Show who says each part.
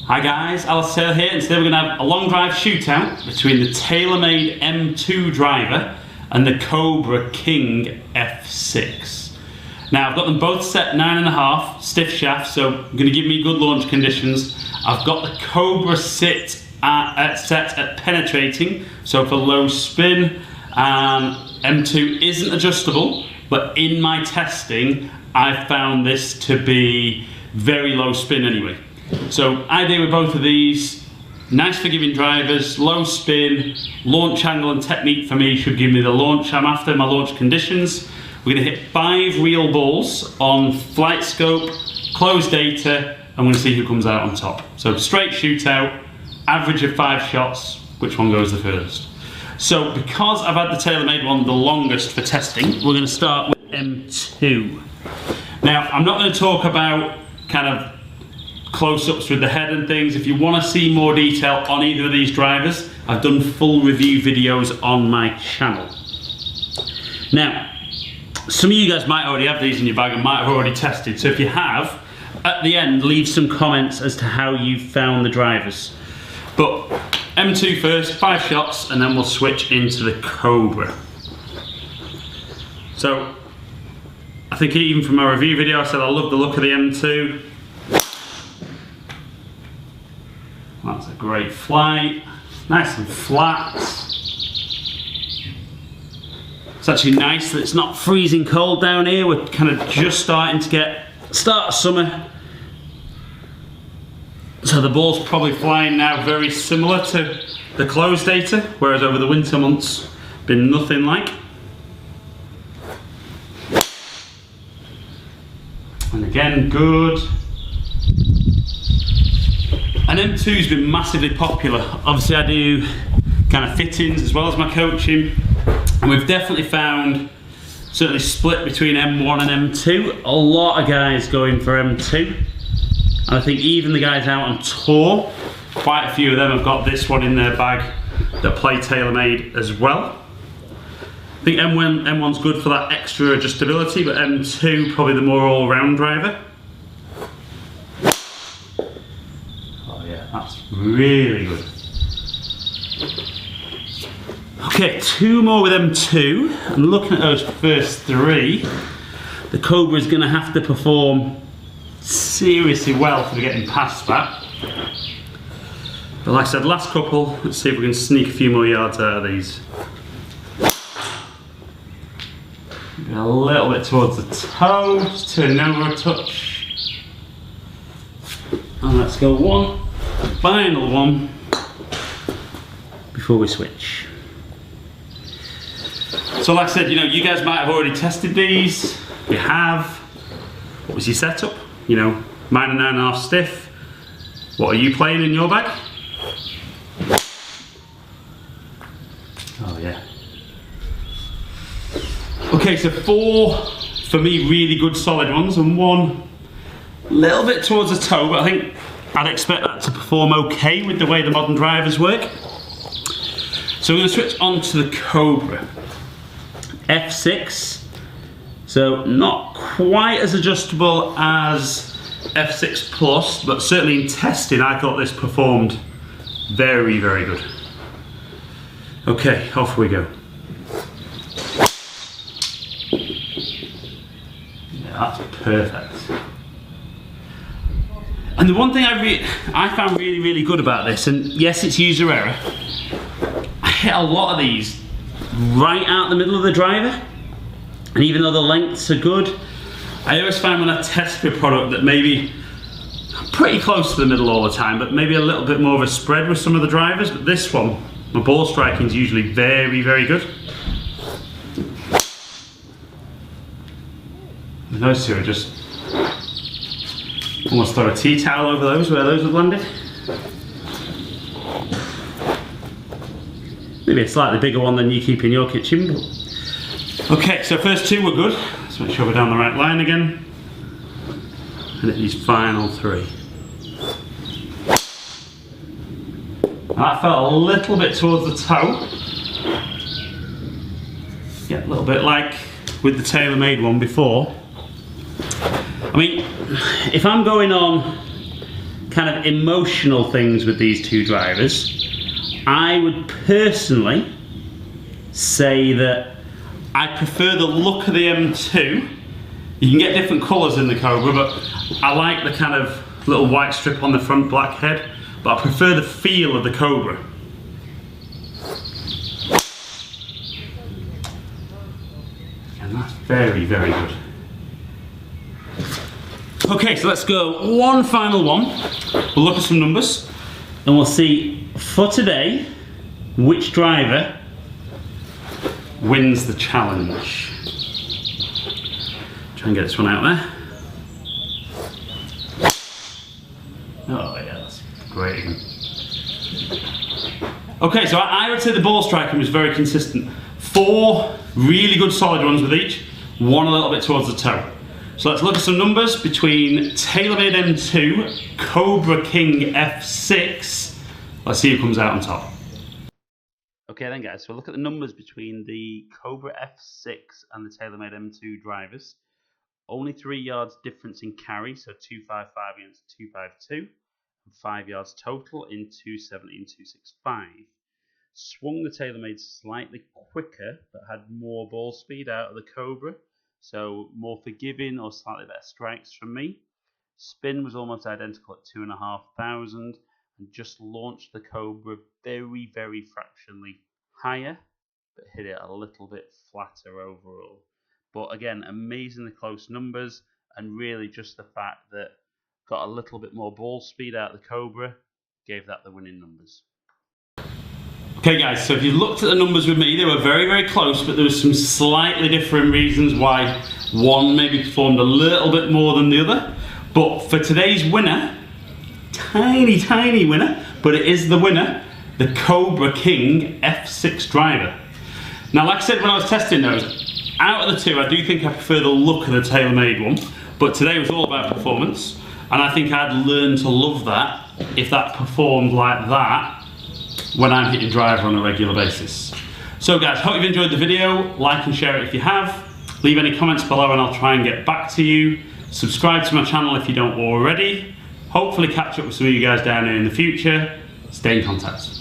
Speaker 1: Hi guys, Alistair here, and today we're going to have a long drive shootout between the TAYLORMADE M2 driver and the COBRA King F6. Now I've got them both set 9.5 stiff shafts, so going to give me good launch conditions. I've got the COBRA set at penetrating, so for low spin. M2 isn't adjustable, but in my testing I found this to be very low spin anyway. So idea with both of these, nice forgiving drivers, low spin, launch angle and technique for me should give me the launch I'm after, my launch conditions. We're going to hit 5 real balls on flight scope, closed data, and we're going to see who comes out on top. So straight shootout, average of 5 shots, which one goes the furthest. So because I've had the TAYLORMADE one the longest for testing, we're going to start with M2. Now I'm not going to talk about kind of close-ups with the head and things. If you want to see more detail on either of these drivers, I've done full review videos on my channel. Now, some of you guys might already have these in your bag and might have already tested, so if you have, at the end leave some comments as to how you found the drivers. But M2 first, 5 shots, and then we'll switch into the COBRA. So I think even from my review video I said I love the look of the M2. That's a great flight, nice and flat. It's actually nice that it's not freezing cold down here. We're kind of just starting to get start of summer. So the ball's probably flying now very similar to the closed data, whereas over the winter months, been nothing like. And again, good. And M2's been massively popular. Obviously I do kind of fittings as well as my coaching, and we've definitely found, certainly split between M1 and M2, a lot of guys going for M2. And I think even the guys out on tour, quite a few of them have got this one in their bag that play TAYLORMADE as well. I think M1's good for that extra adjustability, but M2 probably the more all-round driver. That's really good. Okay, 2 more with M2. And looking at those first 3, the COBRA is going to have to perform seriously well for getting past that. But like I said, last couple, let's see if we can sneak a few more yards out of these. A little bit towards the toe, just turn over a touch. And let's go one. Final one before we switch. So like I said, you know, you guys might have already tested these. You have. What was your setup? You know, mine are 9.5 stiff. What are you playing in your bag? Oh yeah. Okay, so 4 for me really good solid ones, and 1 a little bit towards the toe, but I think I'd expect that to perform okay with the way the modern drivers work. So we're going to switch on to the COBRA F6. So not quite as adjustable as F6 Plus, but certainly in testing I thought this performed very, very good. Okay, off we go. Yeah, that's perfect. And the one thing I found really, really good about this, and yes, it's user error, I hit a lot of these right out the middle of the driver, and even though the lengths are good, I always find when I test a product that maybe I'm pretty close to the middle all the time, but maybe a little bit more of a spread with some of the drivers. But this one, my ball striking is usually very, very good. And those two are just almost throw a tea towel over those where those have landed. Maybe a slightly bigger one than you keep in your kitchen. But... okay, so first 2 were good. Let's make sure we're down the right line again. And hit these final 3. And that felt a little bit towards the toe. Yeah, a little bit like with the TAYLORMADE one before. I mean, if I'm going on kind of emotional things with these two drivers, I would personally say that I prefer the look of the M2. You can get different colours in the Cobra, but I like the kind of little white strip on the front black head, but I prefer the feel of the Cobra. And that's very, very good. Okay, so let's go one final one. We'll look at some numbers and we'll see for today which driver wins the challenge. Try and get this one out there. Oh yeah, that's great again. Okay, so I would say the ball striking was very consistent. 4 really good solid runs with each, 1 a little bit towards the toe. So let's look at some numbers between TAYLORMADE M2, COBRA King F6. Let's see who comes out on top. Okay then guys, so look at the numbers between the COBRA F6 and the TAYLORMADE M2 drivers. Only 3 yards difference in carry, so 255 against 252, and 5 yards total in 270 and 265. Swung the TAYLORMADE slightly quicker, but had more ball speed out of the COBRA, so more forgiving or slightly better strikes from me. Spin was almost identical at 2,500, and just launched the COBRA very, very fractionally higher, but hit it a little bit flatter overall. But again, amazingly close numbers, and really just the fact that got a little bit more ball speed out of the COBRA gave that the winning numbers. Okay guys, so if you looked at the numbers with me, they were very, very close, but there was some slightly different reasons why one maybe performed a little bit more than the other. But for today's winner, tiny winner, but it is the winner, the COBRA King F6 driver. Now, like I said when I was testing those, out of the two, I do think I prefer the look of the TAYLORMADE one, but today was all about performance, and I think I'd learn to love that if that performed like that when I'm hitting driver on a regular basis. So guys, hope you've enjoyed the video. Like and share it if you have. Leave any comments below and I'll try and get back to you. Subscribe to my channel if you don't already. Hopefully catch up with some of you guys down here in the future. Stay in contact.